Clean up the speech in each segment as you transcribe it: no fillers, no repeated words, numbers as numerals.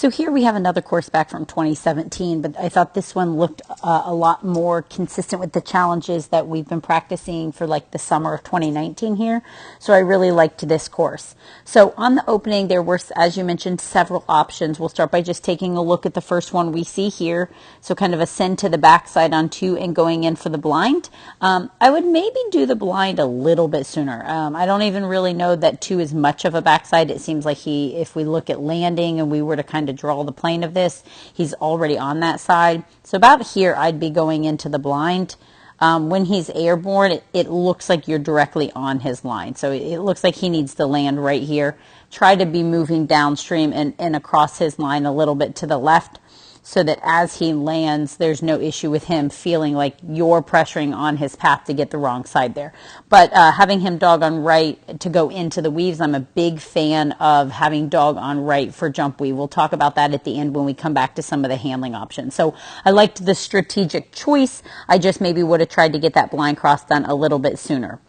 So here we have another course back from 2017, but I thought this one looked a lot more consistent with the challenges that we've been practicing for like the summer of 2019 here. So I really liked this course. So on the opening, there were, as you mentioned, several options. We'll start by just taking a look at the first one we see here. So kind of ascend to the backside on 2 and going in for the blind. I would maybe do the blind a little bit sooner. I don't even really know that 2 is much of a backside. It seems like if we look at landing and we were to kind of draw the plane of this, he's already on that side. So about here, I'd be going into the blind. When he's airborne, it looks like you're directly on his line. So it looks like he needs to land right here. Try to be moving downstream and across his line a little bit to the left, so that as he lands, there's no issue with him feeling like you're pressuring on his path to get the wrong side there. But having him dog on right to go into the weaves, I'm a big fan of having dog on right for jump weave. We'll talk about that at the end when we come back to some of the handling options. So I liked the strategic choice. I just maybe would have tried to get that blind cross done a little bit sooner.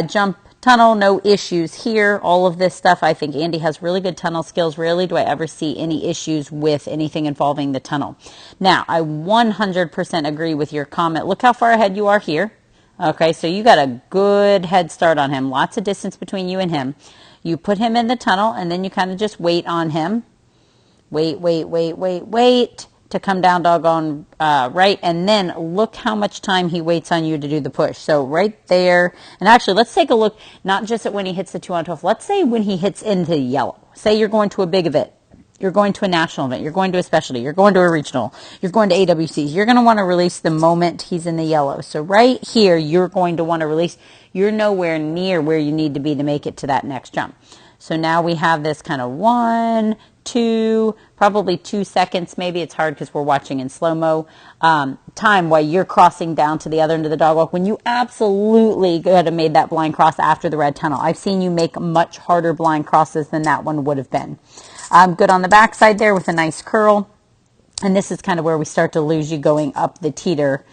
Jump tunnel, no issues here. All of this stuff, I think Andy has really good tunnel skills. Rarely do I ever see any issues with anything involving the tunnel. Now, I 100% agree with your comment. Look how far ahead you are here. Okay, so you got a good head start on him. Lots of distance between you and him. You put him in the tunnel, and then you kind of just wait on him. Wait to come down doggone right, and then look how much time he waits on you to do the push. So right there, and actually let's take a look, not just at when he hits the 2 on 12, let's say when he hits into yellow. Say you're going to a big event, you're going to a national event, you're going to a specialty, you're going to a regional, you're going to AWCs, you're going to want to release the moment he's in the yellow. So right here, you're going to want to release. You're nowhere near where you need to be to make it to that next jump. So now we have this kind of 1, 2, probably 2 seconds. Maybe it's hard because we're watching in slow-mo time while you're crossing down to the other end of the dog walk when you absolutely could have made that blind cross after the red tunnel. I've seen you make much harder blind crosses than that one would have been. Good on the backside there with a nice curl. And this is kind of where we start to lose you going up the teeter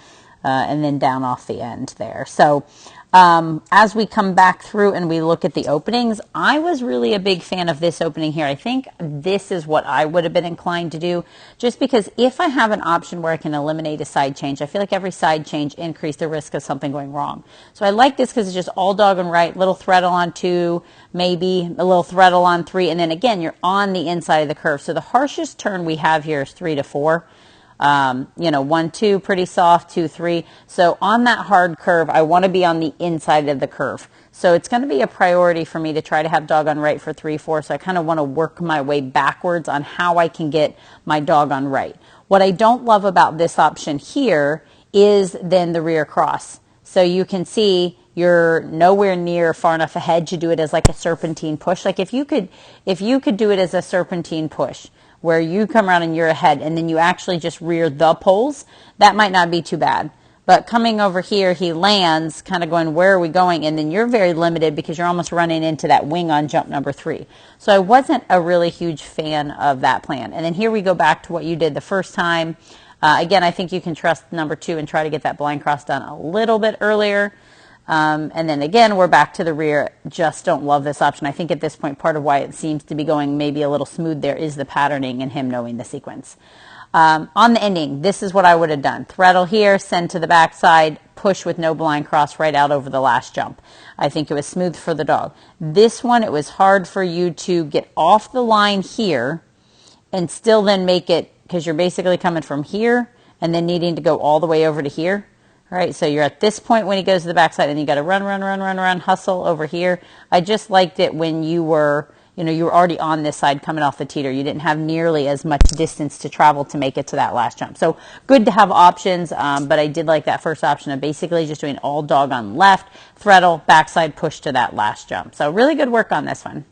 and then down off the end there. So as we come back through and we look at the openings, I was really a big fan of this opening here. I think this is what I would have been inclined to do, just because if I have an option where I can eliminate a side change, I feel like every side change increased the risk of something going wrong. So I like this because it's just all dog and right, little threadle on 2, maybe a little threadle on 3, and then again, you're on the inside of the curve. So the harshest turn we have here is 3 to 4. 1, 2, pretty soft, 2, 3. So on that hard curve, I want to be on the inside of the curve. So it's going to be a priority for me to try to have dog on right for 3, 4. So I kind of want to work my way backwards on how I can get my dog on right. What I don't love about this option here is then the rear cross. So you can see you're nowhere near far enough ahead to do it as like a serpentine push. Like if you could do it as a serpentine push, where you come around and you're ahead and then you actually just rear the poles, that might not be too bad. But coming over here, he lands, kind of going, where are we going? And then you're very limited because you're almost running into that wing on jump number 3. So I wasn't a really huge fan of that plan. And then here we go back to what you did the first time. Again, I think you can trust number 2 and try to get that blind cross done a little bit earlier. And then again, we're back to the rear. Just don't love this option. I think at this point, part of why it seems to be going maybe a little smooth there is the patterning and him knowing the sequence. On the ending, this is what I would have done. Threadle here, send to the backside, push with no blind cross right out over the last jump. I think it was smooth for the dog. This one, it was hard for you to get off the line here and still then make it, because you're basically coming from here and then needing to go all the way over to here. All right, so you're at this point when he goes to the backside, and you got to run, hustle over here. I just liked it when you were already on this side coming off the teeter. You didn't have nearly as much distance to travel to make it to that last jump. So good to have options, but I did like that first option of basically just doing all dog on left, threadle, backside, push to that last jump. So really good work on this one.